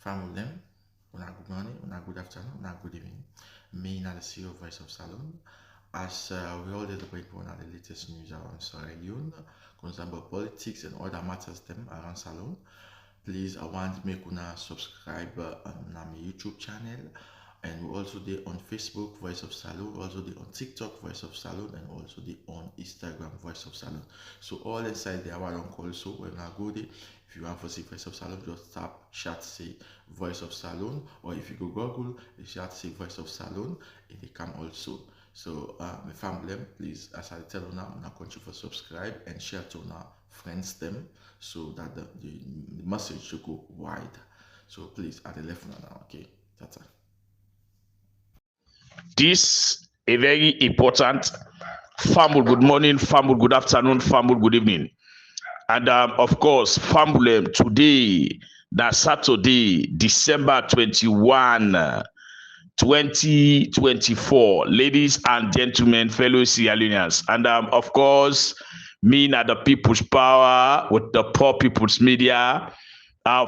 Family them, una good morning, una good afternoon, una good evening. Me, not the CEO of Voice of Salon. As we all did the break on the latest news around Sierra Leone, concerning politics and other matters them around Salon. Please, I want to make una subscribe on my YouTube channel. And we also there on Facebook, Voice of Salon, also there on TikTok, Voice of Salon, and also there on Instagram, Voice of Salon. So all inside there, I want to also when I go there, if you want to see Voice of Salon, just tap chat say Voice of Salon, or if you go Google, you chat say Voice of Salon, and they come also. So my family, please, as I tell you now, I'm not going to subscribe and share to our friends them, so that the message should go wide. So please, at the left now, okay, that's it. This a very important family. Good morning, family. Good afternoon, family. Good evening, and of course, family. Today, that's Saturday, December 21, 2024. Ladies and gentlemen, fellow Sierra Leoneans, and of course, me and the People's Power with the Poor People's Media.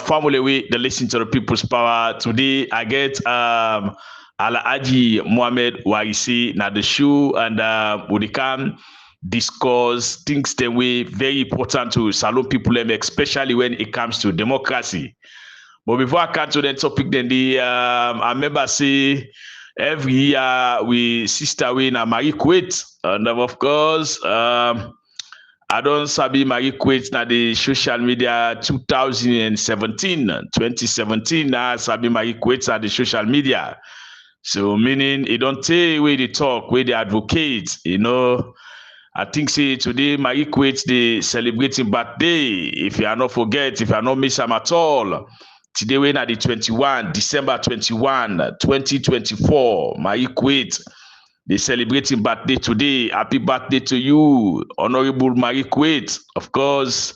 Family, we the listen to the People's Power. Today, I get Alhaji Mohammed Waisi na the show, and we can discuss things that way very important to Salon people, especially when it comes to democracy. But before I come to the topic, then I remember say every year we sister we na Marie Quet, and of course I don't sabi Marie Quet na the social media 2017 na sabi Marie Quet na the social media. So meaning it don't take where they talk, where they advocate, I think say today Marie Quet they celebrating birthday. If you are not forget, if you are not miss them at all. Today we na the December 21, 2024. Marie Quet they celebrating birthday today. Happy birthday to you, Honorable Marie Quet. Of course,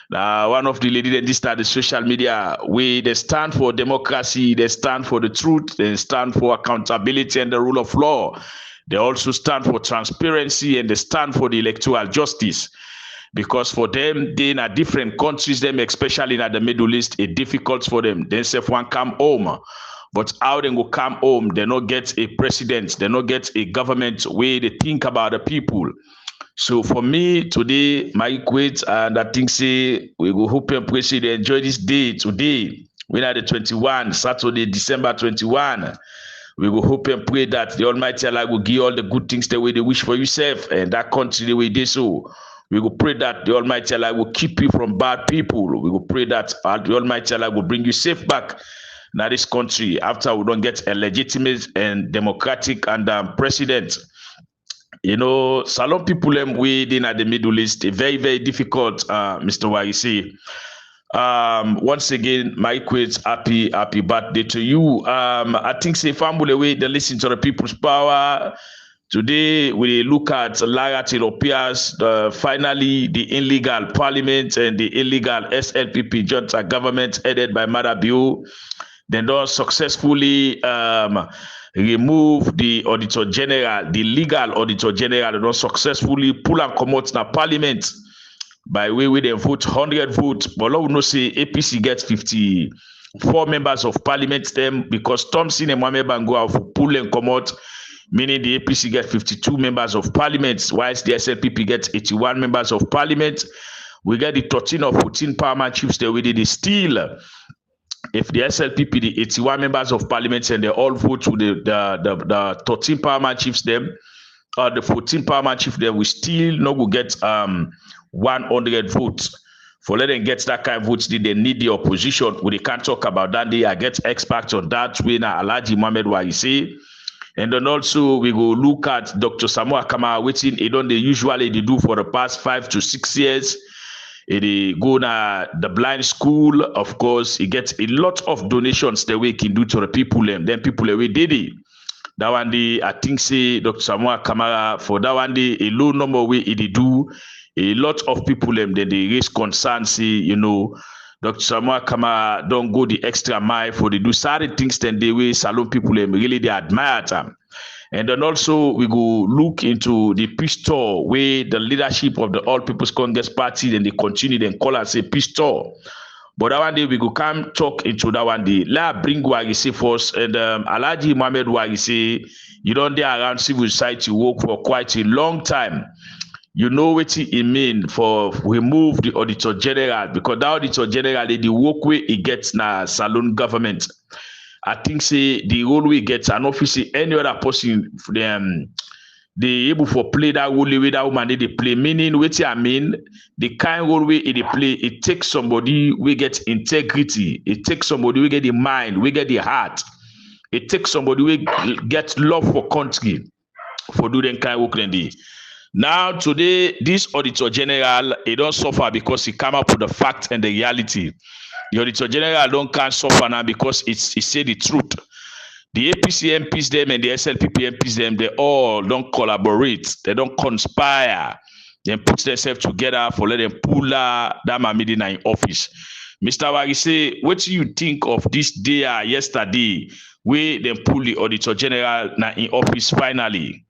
one of the ladies that start the social media, they stand for democracy, they stand for the truth, they stand for accountability and the rule of law. They also stand for transparency and they stand for the electoral justice. Because for them, they in a different countries, them especially in the Middle East, it's difficult for them. They say one come home. But how they go come home, they not get a president, they not get a government where they think about the people. So for me today, my quit, and I think say we go hope and pray say they enjoy this day today. We are the 21, Saturday, December 21. We will hope and pray that the Almighty Allah will give all the good things the way they wish for yourself and that country the way they so. We will pray that the Almighty Allah will keep you from bad people. We will pray that the Almighty Allah will bring you safe back now this country after we don't get a legitimate and democratic and president. Salon people within at the Middle East, very, very difficult, Mr. Waisi. Once again, my quits, happy birthday to you. I think say family way they listen to the People's Power. Today we look at Lara Tilopias, finally the illegal parliament and the illegal SLPP junta government headed by Mada bill. They don't successfully remove the auditor general, the legal auditor general. They don't successfully pull and come out na parliament by way they vote 100 votes. But now we know say APC gets 54 members of parliament them because Thompson and Mohamed Bango have pull and come out, meaning the APC get 52 members of parliament, whilst the SLPP gets 81 members of parliament. We get the 13 or 14 paramount chiefs there with the still. If the SLPP, the 81 members of parliament, and they all vote to the 13 paramount chiefs, them, the 14 paramount chiefs, them, we still not go get 100 votes. For let them get that kind of votes, they need the opposition. We can't talk about that. They get experts on that. We na Alhaji Mohammed Waisi. And then also we go look at Dr. Samura Kamara, which they usually do for the past 5 to 6 years. He go na the blind school, of course. He gets a lot of donations the way he can do to the people. Then people we did it. That one day, I think say Dr. Samura Kamara for that one day a low number way he do. A lot of people then they raise concern, say Dr. Samura Kamara don't go the extra mile for the do certain things. Then the way Salon people really they admire them. And then also we go look into the peace tour where the leadership of the All People's Congress Party then they continue then call us a peace tour. But that one day we go come talk into that one day. Let bring Wagisi first, and Alaji Mohammed Wagisi, you don't dey around civil society work for quite a long time. You know what it mean for we move the auditor general, because that auditor general the work way it gets na saloon government. I think say the role we get an office any other person they able for play that role way that woman they play. Meaning what I mean, the kind role way they play, it takes somebody we get integrity, it takes somebody we get the mind, we get the heart, it takes somebody we get love for country for doing kind of work than they. Now today, this auditor general, he don't suffer because he come up with the fact and the reality. The auditor general can't suffer now because he say the truth. The APC MPs them and the SLPP MPs them, they all don't collaborate, they don't conspire, they put themselves together for let them pull that Mamidi in office. Mr. Wagisi, what do you think of this day yesterday where they pull the auditor general now in office finally?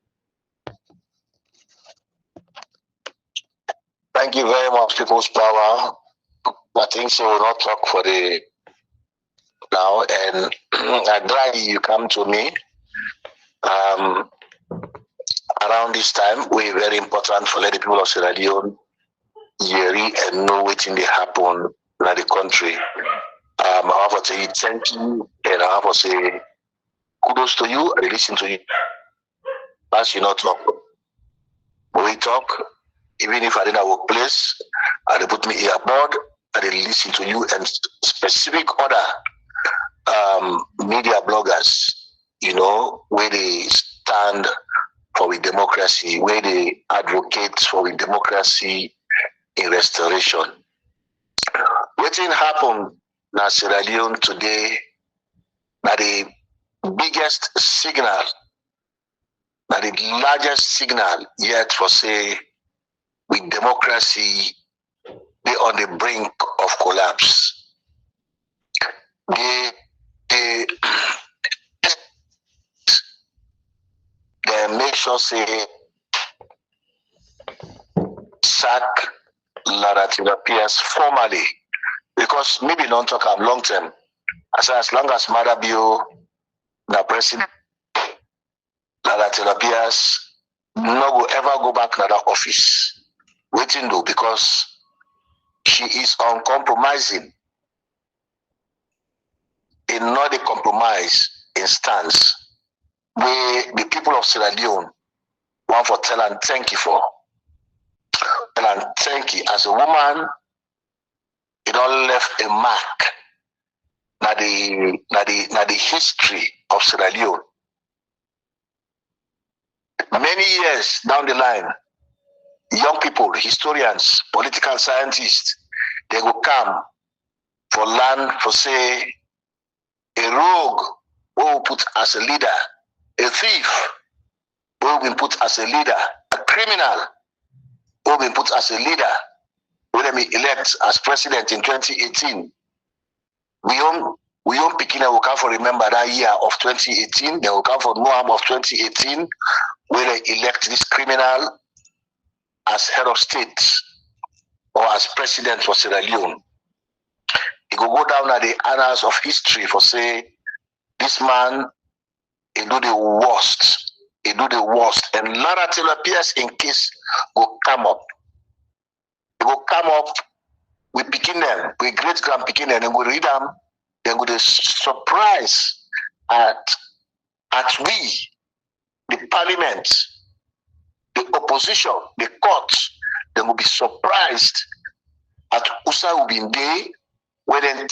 Thank you very much, People's Power. I think so will not talk for the now, and I'm glad you come to me. Around this time, we very important for let the people of Sierra Leone hear and know what in the happen in the country. I have to say thank you, and I have to say kudos to you. I listen to you. As you not talk, we talk. Even if I didn't workplace, they put me here aboard, they listen to you and specific other media bloggers, you know, where they stand for the democracy, where they advocate for the democracy in restoration. What happened in Sierra Leone today, now the biggest signal, now the largest signal yet for say, with democracy, they're on the brink of collapse. They make sure say sack Lara Tilapias formally, because maybe don't talk about long term. As long as Mada Bio, the president, Lara Tilapias, no go ever go back to that office. Waiting do, because she is uncompromising in not a compromise instance where the people of Sierra Leone want for tell and thank you for. Tell and thank you as a woman, it all left a mark na the history of Sierra Leone. Many years down the line, young people, historians, political scientists, they will come for land for say a rogue who will put as a leader, a thief who will be put as a leader, a criminal who will be put as a leader, when they be elect as president in 2018. We own Pikina will come for remember that year of 2018. They will come for Noam of 2018, where they elect this criminal as head of state or as president for Sierra Leone. He will go down at the annals of history for say, this man, he do the worst. He do the worst. And Lara Taylor Pierce in case will come up. He will come up, we picking them, we great grand picking them, and we read them, then we surprise at we, the parliament, the opposition, the courts, they will be surprised at Usa will be in day where then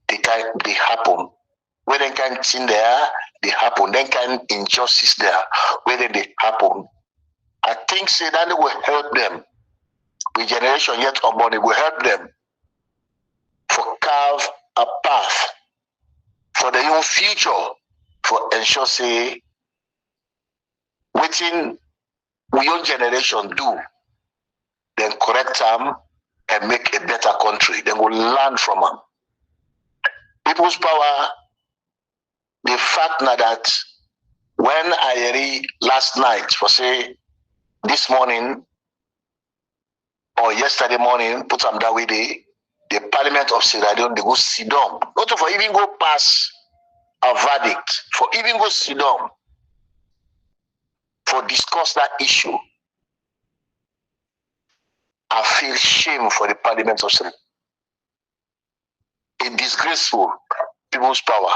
they happen. Where then can sin there, they happen. Then can injustice there, where then they happen. I think say that will help them. With generation yet unborn, it will help them for carve a path for the young future, for ensure say waiting we young generation do, then correct them and make a better country. Then we'll learn from them. People's Power, the fact now that when I read last night, for say this morning or yesterday morning, put them that way day, the Parliament of Sierra Leone, they go sit down. Not for even go pass a verdict, for even go sit down, for discuss that issue. I feel shame for the Parliament of Sierra Leone. A disgraceful people's power.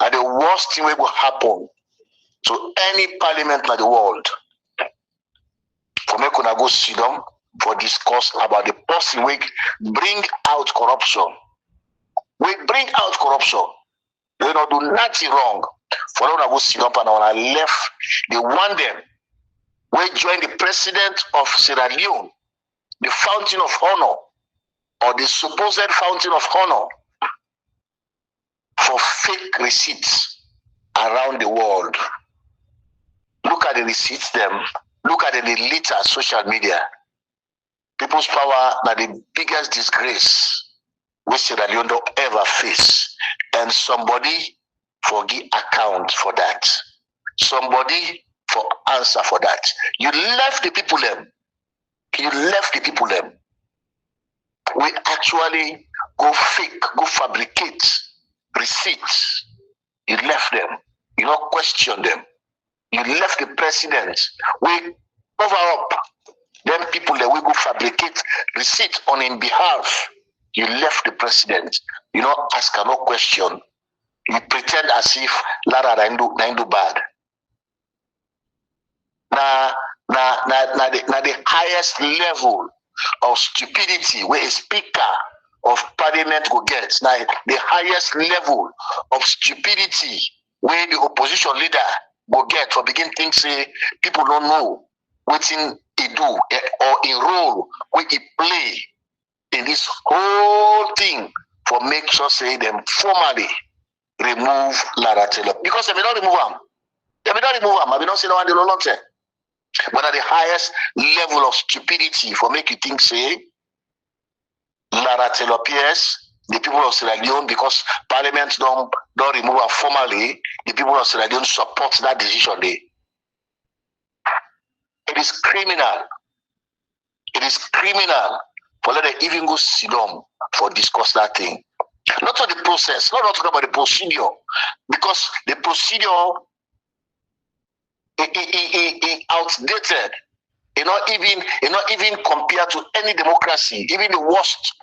And the worst thing that will happen to any parliament in the world, for me to go sit down for discuss about the person we bring out corruption. We bring out corruption. They don't do nothing wrong. For them to go sit down and on our left, they want them. We join the president of Sierra Leone, the fountain of honor, or the supposed fountain of honor, for fake receipts around the world. Look at the receipts them. Look at the litter social media. People's power are the biggest disgrace which Sierra Leone don't ever face. And somebody for give account for that. Somebody for answer for that. You left the people them. You left the people them. We actually go fake, go fabricate receipts. You left them. You not question them. You left the president. We cover up them people that we go fabricate receipts on his behalf. You left the president. You not ask no question. You pretend as if Lara do bad. Now the highest level of stupidity where a speaker of parliament will get. Now the highest level of stupidity where the opposition leader will get for begin things say people don't know what he do or in role what he play in this whole thing for make sure say them formally remove Lara Taylor. Because if they don't remove him, I will not say no one they don't say. But at the highest level of stupidity for make you think say Lara Taylor Pierce, the people of Sierra Leone, because Parliament don't remove her formally, the people of Sierra Leone support that decision. It is criminal. It is criminal for let them even go sit down for discuss that thing. Not on the process, not talking about the procedure, because the procedure is outdated. It not even compared to any democracy, even the worst.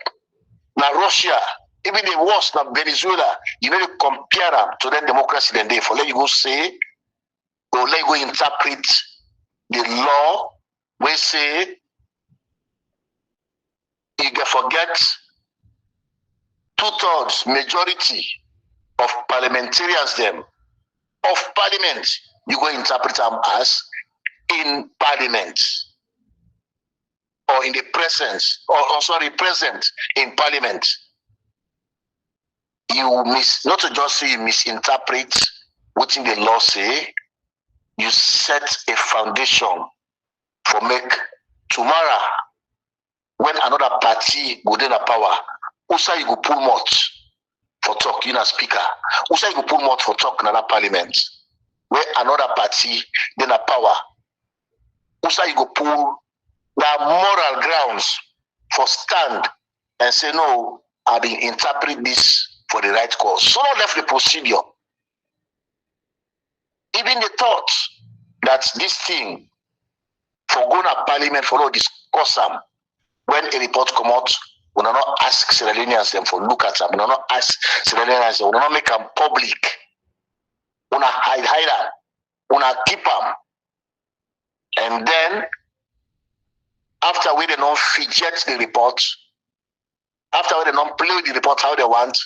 Now Russia, even the worst now Venezuela, you need to compare them to that democracy then they for let you go say, or let you go interpret the law, we say you can forget 2/3 majority of parliamentarians them of parliament, you go interpret them as in parliament. Or in the presence, or sorry, present in parliament. You not to just say you misinterpret what in the law say, you set a foundation for make tomorrow when another party go in a power, also you go pull mouth for talk in a speaker, also you go pull mouth for talk in another parliament, where another party then a power, also you go pull the moral grounds for stand and say no, I've been interpret this for the right cause. So not left the procedure. Even the thought that this thing for going to parliament for all discuss them when a report come out, we will not ask Sierra Leoneans them for look at them. We will not ask Sierra Leoneans them. We will not make them public. We will not hide them. We will not keep them. And then after we don't fidget the report, after we don't play the report how they want,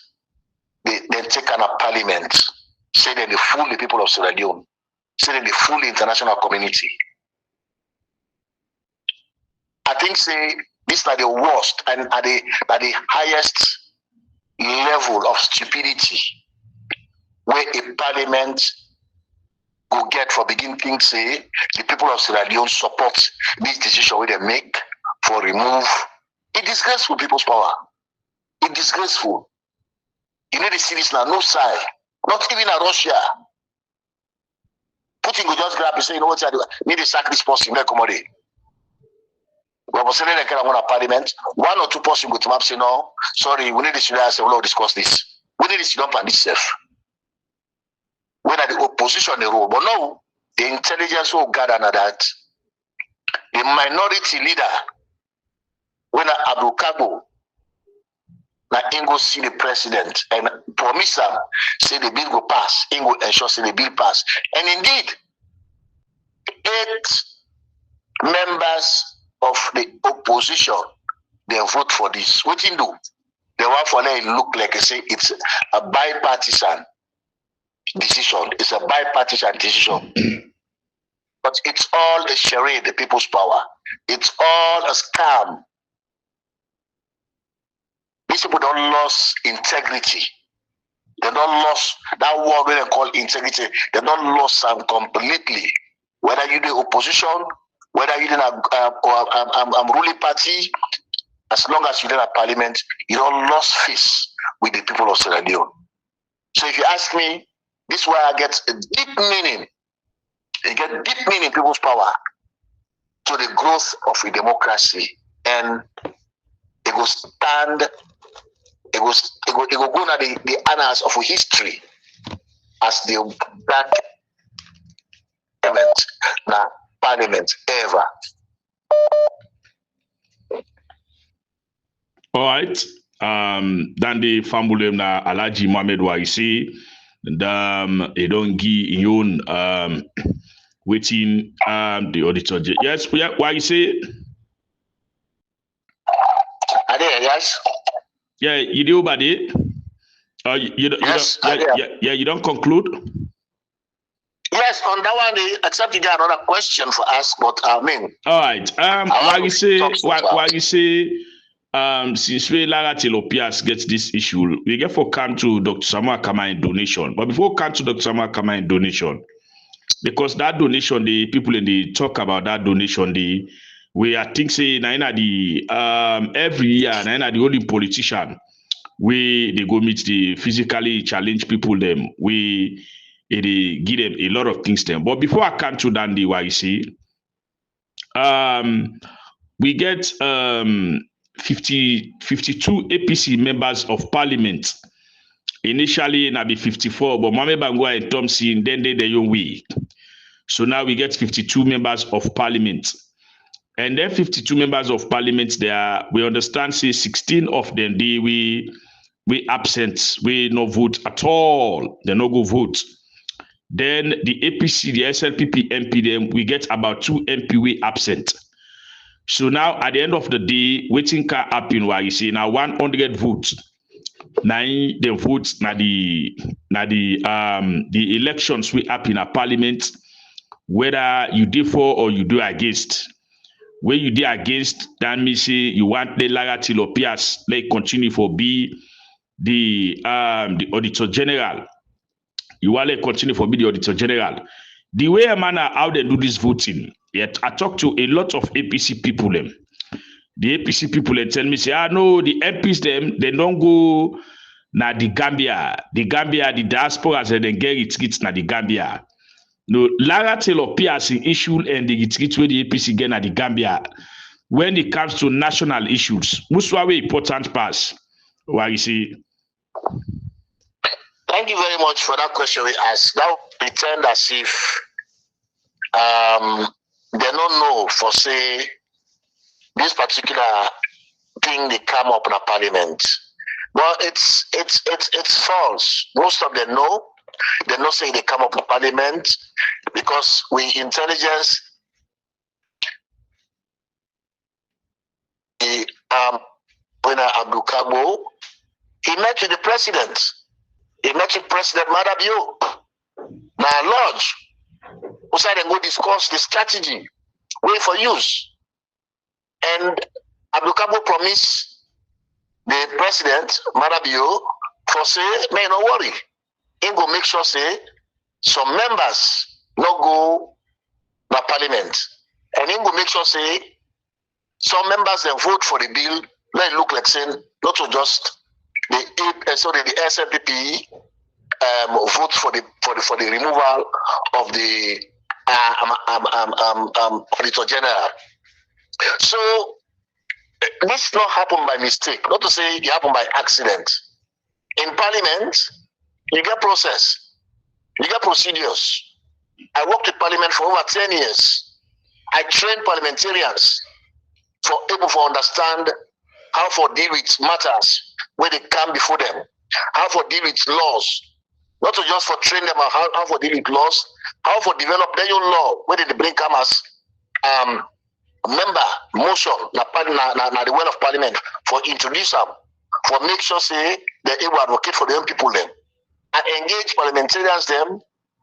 they take on a parliament, say that they fool the people of Sierra Leone, say that they fool the international community. I think say these are the worst and are the highest level of stupidity where a parliament go get for begin things say the people of Sierra Leone support this decision where they make for remove a disgraceful people's power. It's disgraceful. You need to see this now, no side, not even a Russia. Putin will just grab and say, you know what I do? Need to sack this person, make commodity. When we say they can go to Parliament, one or two person go to map say no, sorry, we need this. I say we'll discuss this. We need this. You don't plan this self. When are the opposition the role, but no, the intelligence will gather on that. The minority leader, when Abu Kabo, na Ingo see the president and promise him, say the bill go pass, Ingo ensure say the bill pass. And indeed, 8 members of the opposition, they vote for this. What you do? The one for them look like I say it's a bipartisan decision. It's a bipartisan decision. But it's all a charade, the people's power. It's all a scam. These people don't lose integrity. They don't lose that word we call integrity. They don't lose them completely. Whether you the opposition, whether you a ruling party, as long as you're in a parliament, you don't lose face with the people of Sierra Leone. So if you ask me, this is where I get a deep meaning. You get deep meaning in people's power to the growth of a democracy, and it will stand. It will go to the annals of history as the black parliament ever. All right. Dan the family na Alaji Mohamed Waisi. They don't give you waiting the auditor. Yes, why you say? Are there, yes? Yeah, you do, buddy. You don't conclude. Yes, on that one, except you got another question for us, but I mean. All right. Why you say? Since we Lara Tilopias gets this issue, we get for come to Dr. Samura Kamara in donation. But before come to Dr. Samura Kamara in donation, because that donation, the people in the talk about that donation, we I think say every year the only politician they go meet the physically challenged people them they give them a lot of things them. But before I come to Dandy YC, we get 52 APC members of parliament. Initially, it be 54, but Mame Bangwa and Thompson, then they own way. So now we get 52 members of parliament. And then 52 members of parliament, we understand, say 16 of them, we absent, we no vote at all. They no go vote. Then the APC, the SLPP MP, them, we get about 2 MP we absent. So now at the end of the day, waiting can happen where you see now 100 votes. Now the votes now the elections we happen in a parliament, whether you do for or you do against. When you do against, that means say you want the Lara Tilopias like continue for be the auditor general. You want to continue for be the auditor general. The way a manner how they do this voting, yet I talk to a lot of APC people them. The APC people they tell me say, no, the MPs them they don't go na the Gambia, the diaspora and then get it na the Gambia. No, Lara Tilopias issue and the get where the APC get na the Gambia. When it comes to national issues, most important pass. Why you see? Thank you very much for that question we asked. That would pretend as if they don't know for say this particular thing they come up in a parliament. But it's false. Most of them know. They're not saying they come up in parliament because we intelligence when Abdul Kabo, he met with the president. He met with President Mada. Now lodge. We said they go discuss the strategy, way for use. And Abdul Kabo promised the president, Marabio, for say, may no worry. He go make sure say some members not go to parliament. And he go make sure say some members then vote for the bill. Let it look like saying not to just the SLPP vote for the removal of the auditor general. So this not happen by mistake, not to say it happened by accident. In Parliament, you get process, you get procedures. I worked with Parliament for over 10 years. I trained parliamentarians for able to understand how to deal with matters when they come before them, how to deal with laws, not to just for train them how to deal with laws, how to develop their own law, whether they bring come as member motion na the will of Parliament for introduce them, for make sure say they able advocate for the young people them, and engage parliamentarians them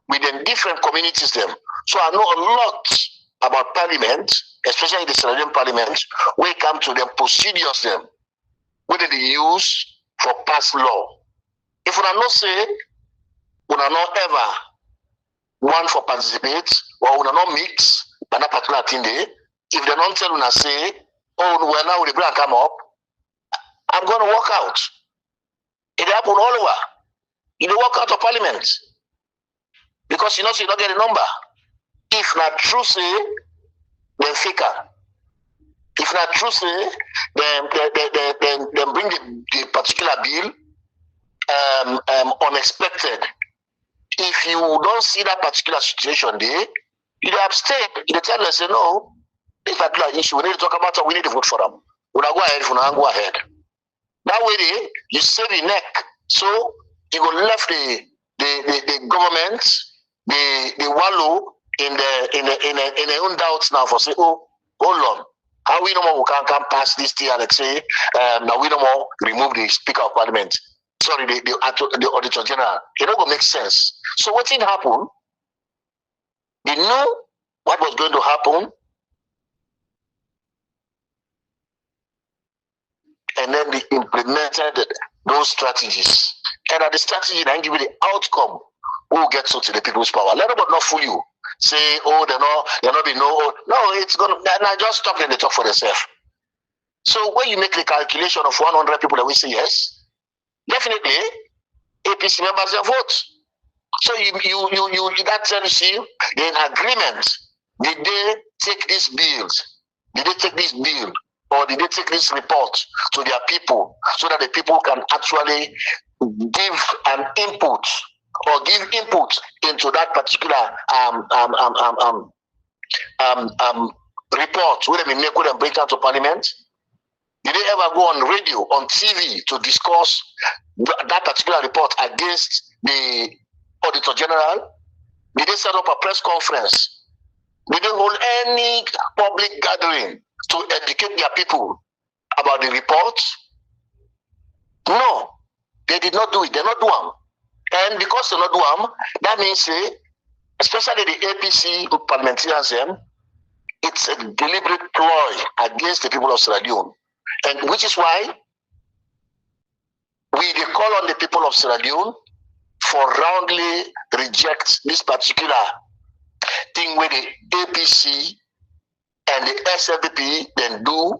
within different communities them. So I know a lot about Parliament, especially the Sierra Leone Parliament, when it comes to them procedures them, whether they use for pass law. If we are not say, we are not ever want for participate, or we are not mix, but that particular thing there, if they don't tell us say, oh, well now the brand come up, I'm going to walk out. It happen all over. You don't walk out of Parliament because you know so you don't get a number. If not true say, then faker. If not true say, then bring the particular bill unexpected. If you don't see that particular situation there, you abstain. You tell us, say, no, this particular issue, we need to talk about it, we need to vote for them. We'll go ahead, we'll go ahead. That way, you save the neck. So you go left the government, the wallow in the own doubts now for say, oh, hold on. How we no more can pass this thing and say, now we no more remove the Speaker of Parliament. Sorry, the Auditor General. It don't go make sense. So what did happen? They knew what was going to happen, and then they implemented those strategies. And at the strategy, they give you the outcome who gets to the people's power. Let them not fool you. Say, oh, they're not be no. No, it's gonna just talk and they talk for themselves. So when you make the calculation of 100 people that we say yes, definitely APC members will vote. So you that tells you in agreement. Did they take these bills? Did they take this bill? Or did they take this report to their people so that the people can actually give an input or give input into that particular report? Will they make and bring out to Parliament? Did they ever go on radio, on TV to discuss that particular report against the Auditor General? Did they set up a press conference? Did they hold any public gathering to educate their people about the report? No, they did not do it. They not do them. And because they not do them, that means, especially the APC parliamentarians, it's a deliberate ploy against the people of Sierra Leone. And which is why we call on the people of Sierra Leone for roundly reject this particular thing where the APC and the SLPP then do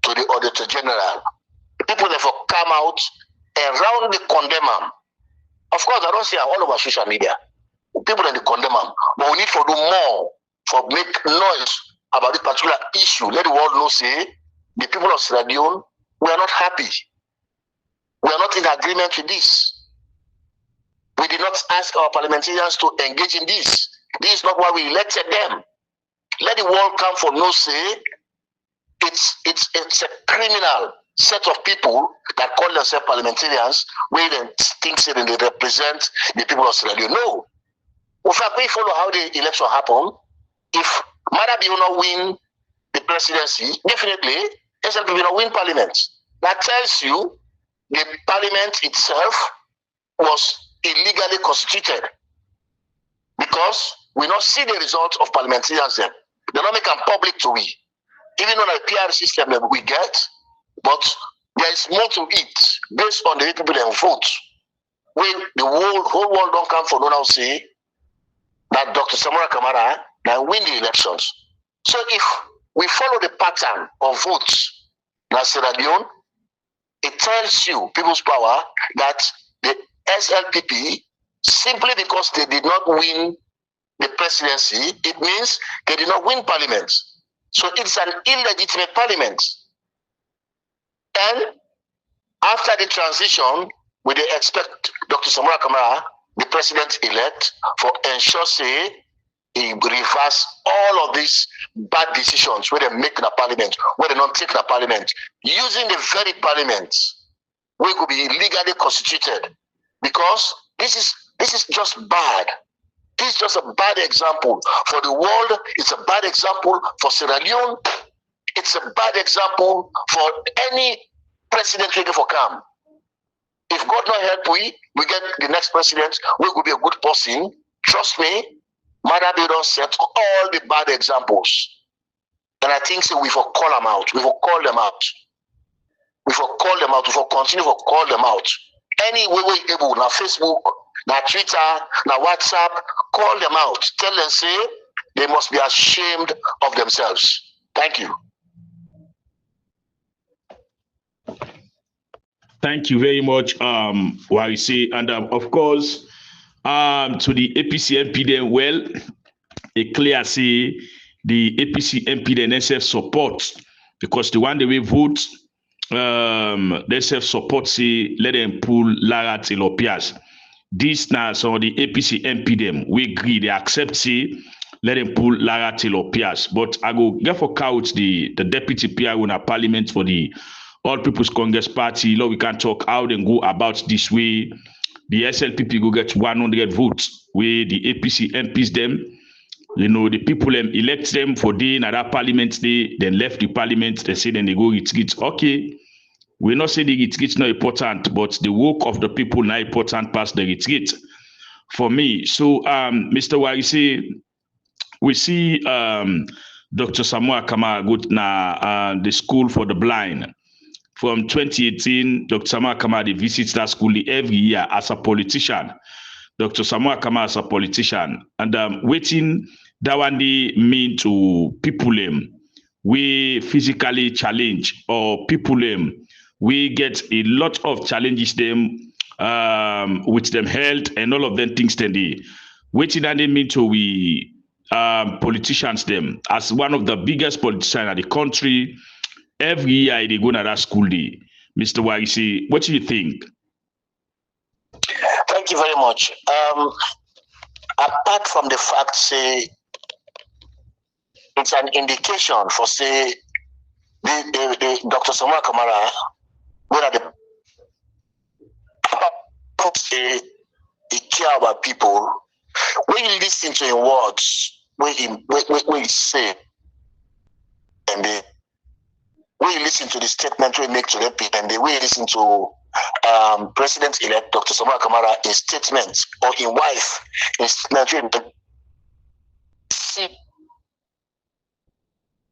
to the Auditor General. People therefore come out and roundly condemn them. Of course, I don't see all over social media. People then condemn them. But we need to do more for make noise about this particular issue. Let the world know, say, the people of Sierra Leone, we are not happy. We are not in agreement with this. We did not ask our parliamentarians to engage in this. This is not why we elected them. Let the world come for no say. It's a criminal set of people that call themselves parliamentarians, where they think that they represent the people of Sierra Leone. No. In fact, we follow how the election happened. If Mada will not win the presidency, definitely SLP will not win Parliament. That tells you the Parliament itself was illegally constituted, because we not see the results of parliamentarians then. They don't make them public to we. Even though the PR system that we get, but there is more to it based on the way people then vote. When the whole world don't come for no now say that Dr. Samura Kamara now win the elections. So if we follow the pattern of votes in Sierra Leone, it tells you, people's power, that the SLPP, simply because they did not win the presidency, it means they did not win Parliament. So it's an illegitimate Parliament. And after the transition, we dey expect Dr. Samura Kamara, the president-elect, for ensure say he reverse all of these bad decisions where they make in the parliament, where they don't take the parliament, using the very parliament where could be legally constituted. Because this is just bad. This is just a bad example for the world. It's a bad example for Sierra Leone. It's a bad example for any president waiting for come. If God not help we get the next president, we will be a good person. Trust me, Mada don't set all the bad examples. And I think so we will call them out. We will call them out. We will call them out. We will continue to call them out. Any way we able, now Facebook, now Twitter, now WhatsApp, call them out. Tell them, say, they must be ashamed of themselves. Thank you. Thank you very much, Warisi. And of course, to the APC MP then, well, it clear say the APC MP then SF support, because the one they will vote, they self support say let them pull Lara Tilopias. This now so the APC MP them we agree, they accept say let them pull Lara Tilopias. But I go get for couch the deputy PR in a parliament for the All People's Congress Party. Lord, we can talk how they go about this way. The SLPP go get 100 votes. Where the APC MPs them, you know, the people elect them for day in that parliament day, then left the parliament. They say then they go retreat. Okay, we not say the retreat not important, but the work of the people not important past the retreat for me. So, Mr. Warisi, we see Dr. Samura Kamara go to the school for the blind. From 2018, Dr. Samura Kamara visits that school every year as a politician. Dr. Samura Kamara as a politician. And waiting that one day mean to people we physically challenge, or people we get a lot of challenges them with them health and all of them things then they waiting that they mean to we politicians them as one of the biggest politicians in the country. Every year they go to that school day. Mr. Warisi, what do you think? Thank you very much. Apart from the fact, say, it's an indication for, say, the Dr. Samura Kamara, where the say he care about people. When you listen to his words, when he say, and the when you listen to the statement we make to them, and the way you listen to President-elect Dr. Samura Kamara in statements, or in wife in statement, see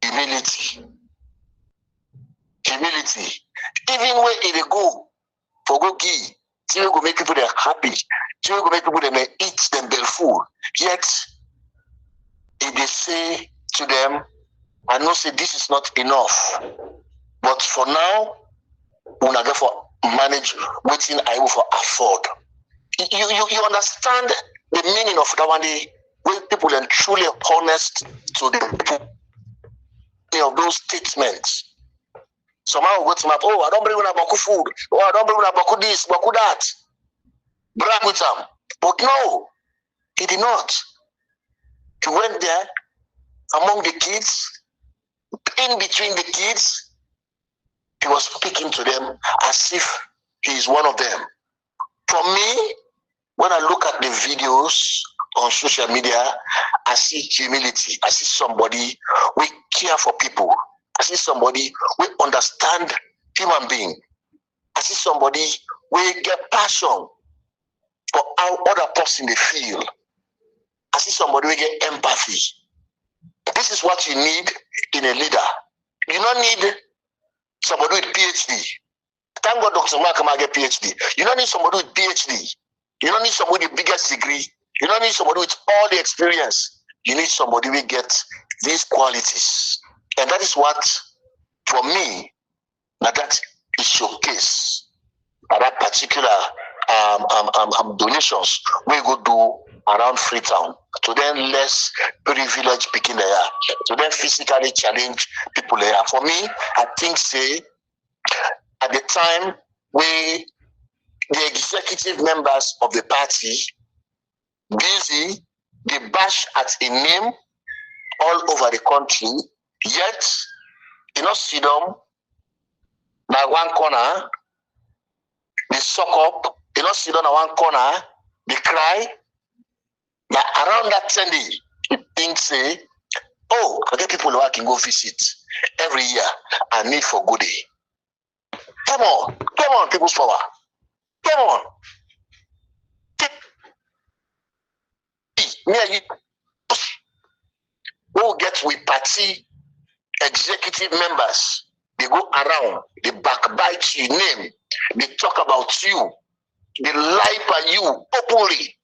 humility. Even when they go for go give, see we go make people they happy, see we go make people they may eat them their food. Yet if they say to them, I know say this is not enough, but for now, we are going for manage waiting I will for afford. You understand the meaning of that one day when people are truly honest to the people of those statements. Somehow go to my I don't bring about food, I don't bring about this, about that. Brag with them. But no, he did not. He went there among the kids. In between the kids, he was speaking to them as if he is one of them. For me, when I look at the videos on social media, I see humility. I see somebody who care for people. I see somebody who understand human being. I see somebody who get passion for how other person they feel. I see somebody who get empathy. This is what you need in a leader. You don't need somebody with PhD. Thank God Dr. Samura Kamara get PhD. You don't need somebody with PhD. You don't need somebody with the biggest degree. You don't need somebody with all the experience. You need somebody who get these qualities. And that is what, for me, that is showcase that particular donations we go do around Freetown, to then less privileged people there, to then physically challenge people there. For me, I think say at the time where the executive members of the party busy, they bash at a name all over the country, yet you know, see them by one corner, they suck up, you know, sit down at one corner, they cry. Now around that 10 days, you think say, oh, I get people who I can go visit every year. I need for good day. Come on, people's power. Come on. Me and you will get with party executive members. They go around, they backbite your name, they talk about you, they lie by you openly.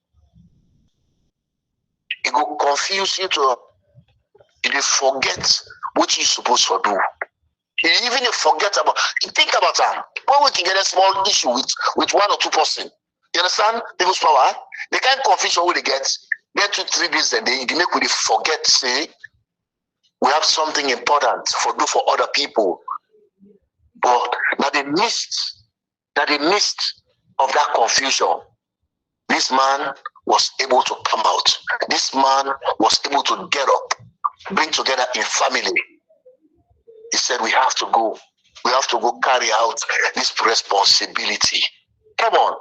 It will confuse you to you forget what you're supposed to do. You even forget about, think about that. When we can get a small issue with 1 or 2 person, you understand? People's power, they can't confuse what they get 2-3 days a day, they make we forget, say, we have something important for do for other people. But now the midst of that confusion, this man was able to come out. This man was able to get up, bring together a family. He said, we have to go carry out this responsibility. Come on.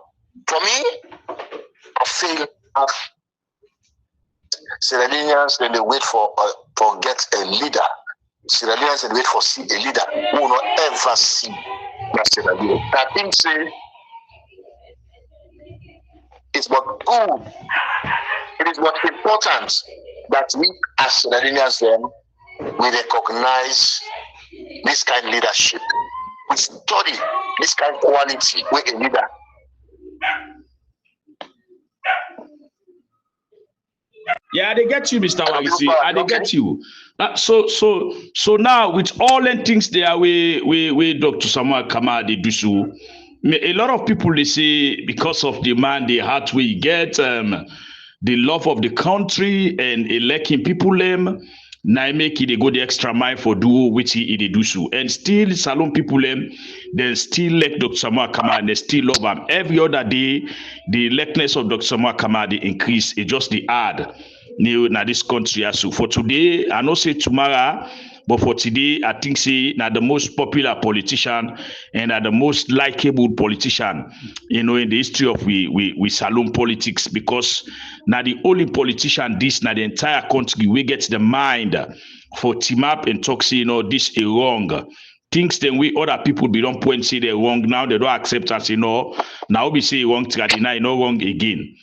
For me, I feel Sierra Leoneans, then they wait for get a leader. Sierra Leoneans, they wait for see a leader who will not ever see that Sierra Leone. I think say it's what good. It is what important that we as Sierra Leoneans then we recognize this kind of leadership. We study this kind of quality with a leader. Yeah, they get you, Mr. Wagisi. They get you. So now with all the things there, we Dr. Samura Kamara they do so. A lot of people they say because of the man, the heart we get, the love of the country and electing people now make it they go the extra mile for do which he do so. And still Salon people they still like Dr. Samura Kamara and they still love him. Every other day, the likeness of Dr. Samura Kamara they increase. It just the add now this country as so. For today, I know say tomorrow, but for today, I think say now the most popular politician and the most likable politician, in the history of we Salon politics, because now the only politician this now the entire country we get the mind for team up and talk say this is wrong. Things then we other people be don't point say they're wrong now they don't accept us now we say wrong to deny no wrong again.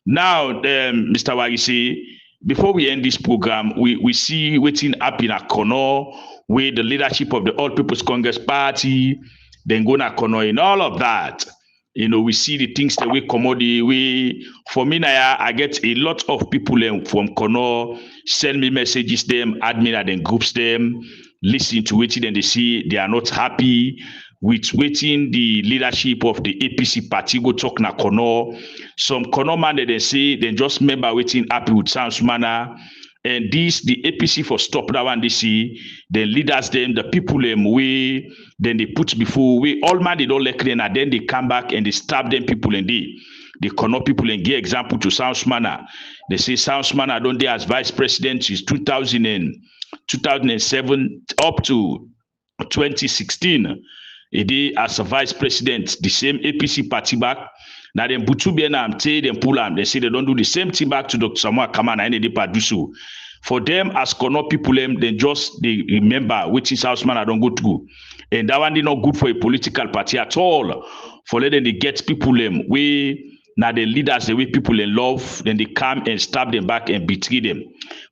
Now Mr. Wagisi, before we end this program, we see waiting up in Akono with the leadership of the All People's Congress Party, then go to Akono and all of that. We see the things that we commodity. For me, I get a lot of people from Kono send me messages, them admin and then groups them, listen to it, and they see they are not happy with waiting the leadership of the APC party go talk na Kono. Some Kono man they say they just member waiting happy with Samura. And this the APC for stop that one they see the leaders them the people them we then they put before we all man they don't like them and then they come back and they stab them people and they Kono people and give example to Samura. They say Samura don't they as vice president is 2007 up to 2016. As a vice president, the same APC party back. Now them Butubiana them pull them. They say they don't do the same thing back to Dr. Samura Kamara and they do so. For them as Kono people they remember which is house man I don't go to. And that one is not good for a political party at all. For letting they get people we now the leaders the way people love, then they come and stab them back and betray them.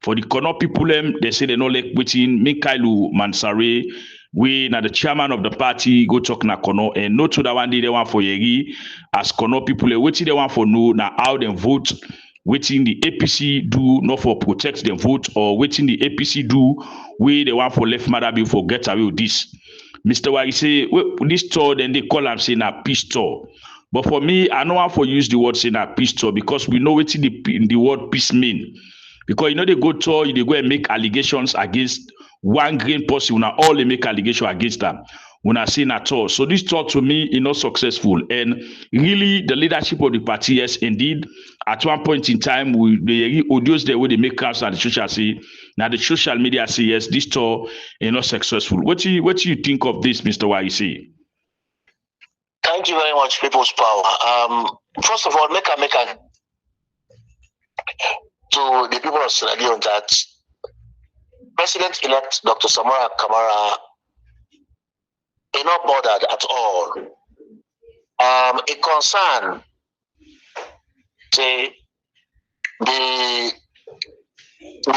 For the Kono people they say they not like within Mikailu Mansare. We now the chairman of the party go talk na Kono and no to that one day they want for Yegi as Kono people waiting they want for no now how them vote waiting the APC do not for protect them vote or waiting the APC do we they want for left Mada bill for get away with this. Mr. Wagi say this tour then they call am say na peace tour. But for me, I don't want for use the word say na peace tour because we know what the word peace mean. Because they go tour, they go and make allegations against one green person, now all they make allegations against them. when I seen at all. So this talk to me is not successful. And really the leadership of the party, yes, indeed, at one point in time, the audios the way they make caps at the social say, now the social media say yes, this talk is not successful. What do you think of this, Mr. YC? Thank you very much, People's Power. First of all, make a to the people of Sierra Leone that President-elect Dr. Samura Kamara is not bothered at all. A concern to the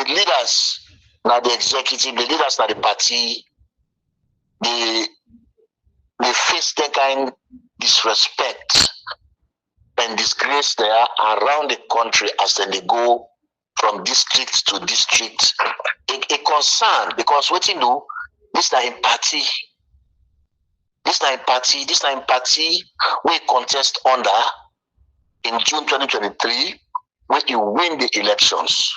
leaders, now the executive, the leaders, now the party, they face that kind of disrespect and disgrace there around the country as they go from district to district. A concern, because what you do, this is in party. This is in party we contest under in June 2023 when you win the elections.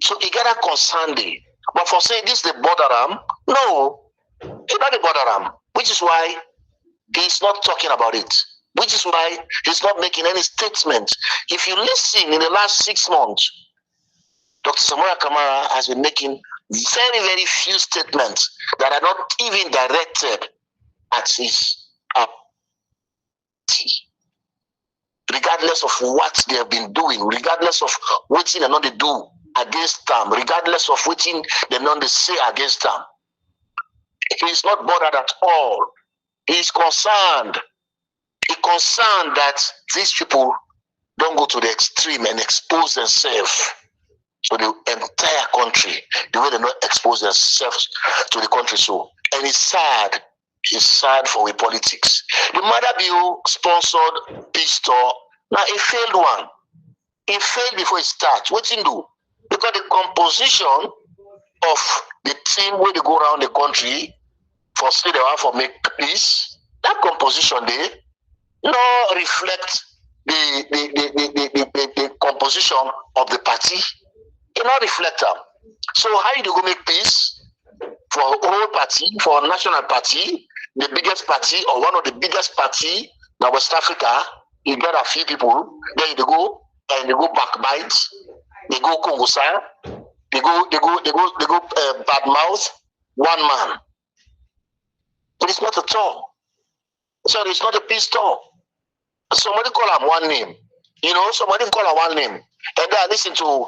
So you gotta concern them. But for saying this the border no, it's not the border which is why he's not talking about it. Which is why he's not making any statement. If you listen in the last 6 months, Dr. Samura Kamara has been making very, very few statements that are not even directed at his party. Regardless of what they have been doing, regardless of what they not do against them, regardless of what they not say against them, he is not bothered at all. He is concerned. He is concerned that these people don't go to the extreme and expose themselves to the entire country the way they not expose themselves to the country. So, and it's sad. It's sad for the politics. The Mada bill sponsored peace talk. Now it failed one. It failed before it starts. What you do? Because the composition of the team where they go around the country for say they want for make peace, that composition they no reflect the composition of the party. It not reflect them. So how you do go make peace for a whole party, for a national party, the biggest party or one of the biggest party in West Africa? You get a few people, then they go and they go backbite, they go Kongosa, they go bad mouth, one man. But it's not at all. So it's not a peace talk. Somebody call him one name. You know, somebody call him one name. And then I listen to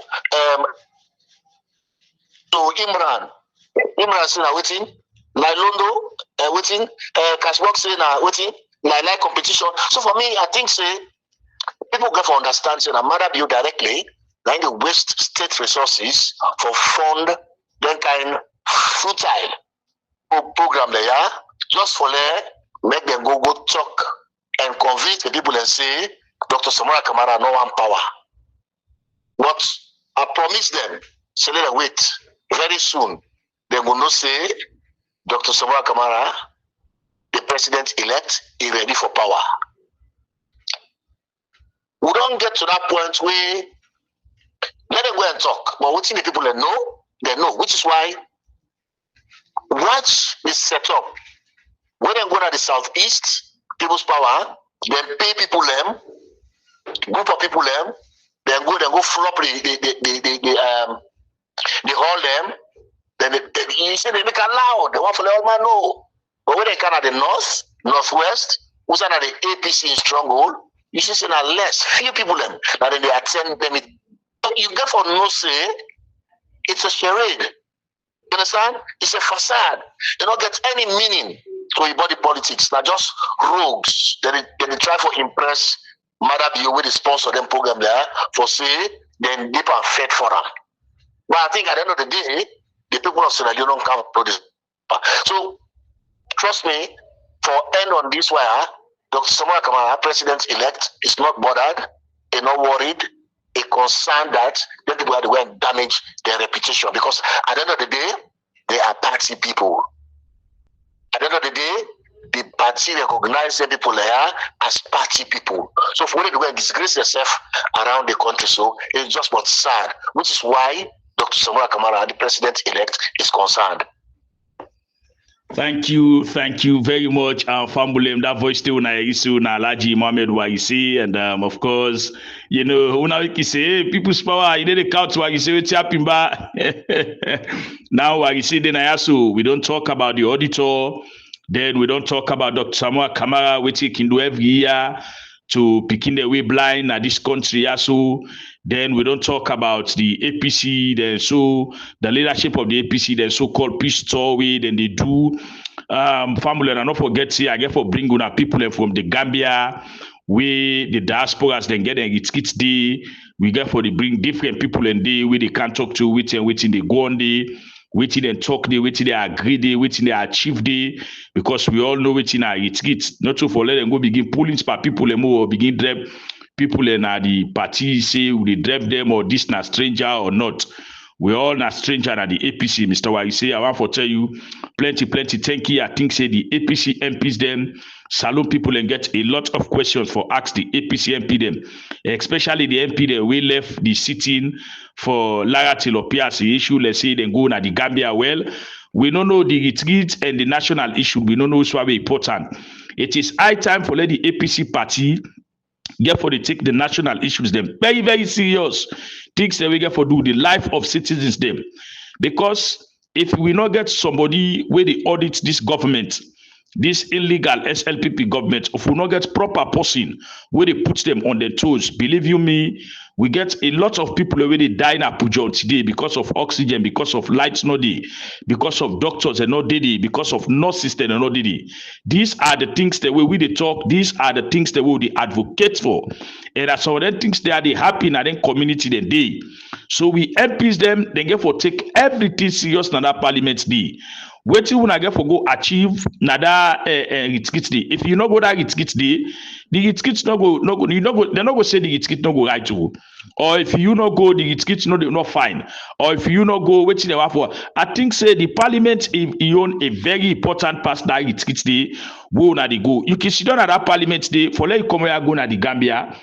Imran. Imran saying waiting, like Londo, waiting, Cashbox saying waiting, like competition. So for me, I think say people get to understand say Mada bill directly, like they waste state resources for fund then kind futile program there, just for there, make them go talk and convince the people and say Dr. Samura Kamara no one power. But I promise them, say let them wait. Very soon, they will not say Dr. Samura Kamara, the president-elect, is ready for power. We don't get to that point where let them go and talk. But what the people they know, which is why watch this setup. When they go to the southeast, People's Power, then pay people them, group of people them, then go flop the hall them, then you say they make a loud, they want to let all man know. But when they come at the north, northwest, who's at the APC in stronghold, you see less, few people them, that then they attend them. You get for no say, it's a charade. You understand? It's a facade. They don't get any meaning to your body politics. They're just rogues. They try to impress Mada bill with the sponsor them program there for say, then deep and fed for them. But I think at the end of the day, the people of Sierra Leone don't come to this. So, trust me, for end on this wire, Dr. Samura Kamara, president-elect, is not bothered, is not worried, is concerned that the people are going to damage their reputation. Because at the end of the day, they are party people. At the end of the day, the party recognizes the people there as party people. So for them to go and disgrace themselves around the country, so it's just but sad, which is why Dr. Samura Kamara, the president-elect, is concerned. Thank you very much, Fambulem. That voice still na Isu na Alaji Mohammed Waisi, and of course, you know, una you say people's power. You didn't count Waisi with Yapimba. Now Waisi then Ayasu. We don't talk about the auditor. Then we don't talk about Dr. Samura Kamara, which he can do every year to picking the way blind at this country. Also, then we don't talk about the APC, then so the leadership of the APC, the so-called peace story, then they do family, and not forget see I get for bring una people from the Gambia, we the diasporas then get it's day. We get for the bring different people and they we they can't talk to which and which in they go on day. Waiting and talk day, waiting they agree day, waiting they achieve day, because we all know waiting it's not so for let them go begin pulling for people and more or begin drive people and the party say we drive them or this na stranger or not. We all na stranger at the APC, Mr. Why you say I want to tell you plenty thank you. I think say the APC MPs them salon people and get a lot of questions for ask the APC MP them, especially the MP that we left the sitting for Lara Tilopias issue. Let's say then go na the Gambia. Well, we don't know the retreat and the national issue. We don't know what's very important. It is high time for let the APC party get for they take the national issues them very serious. Things that we get for do the life of citizens them, because if we not get somebody where they audit this government, this illegal SLPP government, if we not get proper person where they put them on their toes, believe you me, we get a lot of people already dying at Pujon today because of oxygen, because of lights no day, because of doctors and no day, because of nurses and no day. These are the things that we they talk. These are the things that we advocate for, and as some of the things that they happen in the community the day. So we MPs them, they get for take everything serious in that parliament day. Wetin una get for go achieve na that Ritkit day. If you no go that Ritkit day, the Ritkit no go you no go they no go say the Ritkit no go right to. Or if you no go the Ritkit no they not fine. Or if you no go wetin they want for. I think say the parliament he own a very important part that Ritkit day. Go na they go. You can sit down at that parliament day for let you come here go na the Gambia.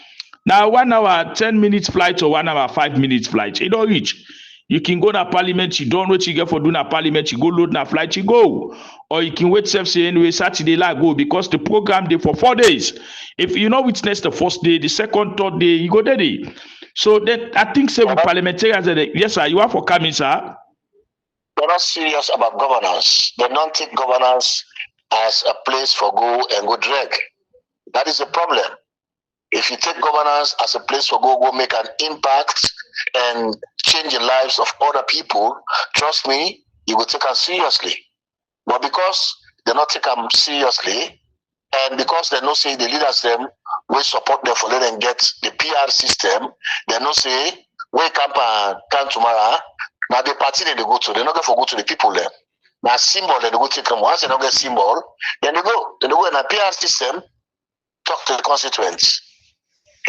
Now 1 hour 10 minutes flight or 1 hour 5 minutes flight, it don't reach. You can go to parliament, you don't what you get for doing a parliament, you go load na flight, you go. Or you can wait self say anyway, Saturday like go because the program day for 4 days. If you not witness the first day, the second, third day, you go there. So that I think say with parliamentarians, yes, sir, you are for coming, sir. They're not serious about governance. They don't take governance as a place for go and go drag. That is the problem. If you take governance as a place for go make an impact and change the lives of other people, trust me, you will take them seriously. But because they not take them seriously, and because they not say the leaders them will support them for let them get the PR system, they not say we come tomorrow. Now the party they go to, they're not going to go to the people there. Now symbol they go take them. Once they don't get symbol, then they go in a PR system, talk to the constituents.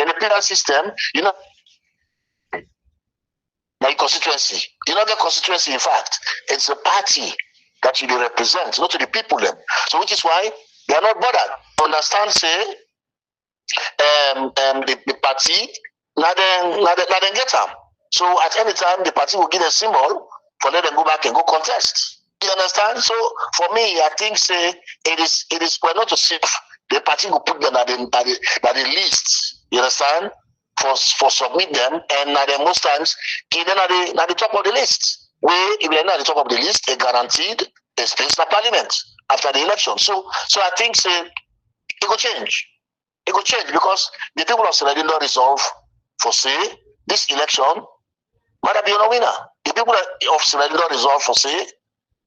In the PR system, you know, like constituency. You know the constituency, in fact, it's a party that you represent, not to the people them. So which is why they are not bothered. Understand, say, the party, now then get them. So at any time, the party will give a symbol for let them go back and go contest. You understand? So for me, I think say it is well not to see the party will put them at the list. You understand? For submit them, and most times give them at the top of the list. Where if they're not at the top of the list, they guaranteed a space in the parliament after the election. So I think say it will change. It will change because the people of Sierra Leone resolve for say this election might be a winner. The people of Sierra Leone resolve for say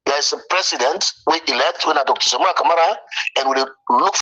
there is a president we elect when Dr. Samura Kamara and we look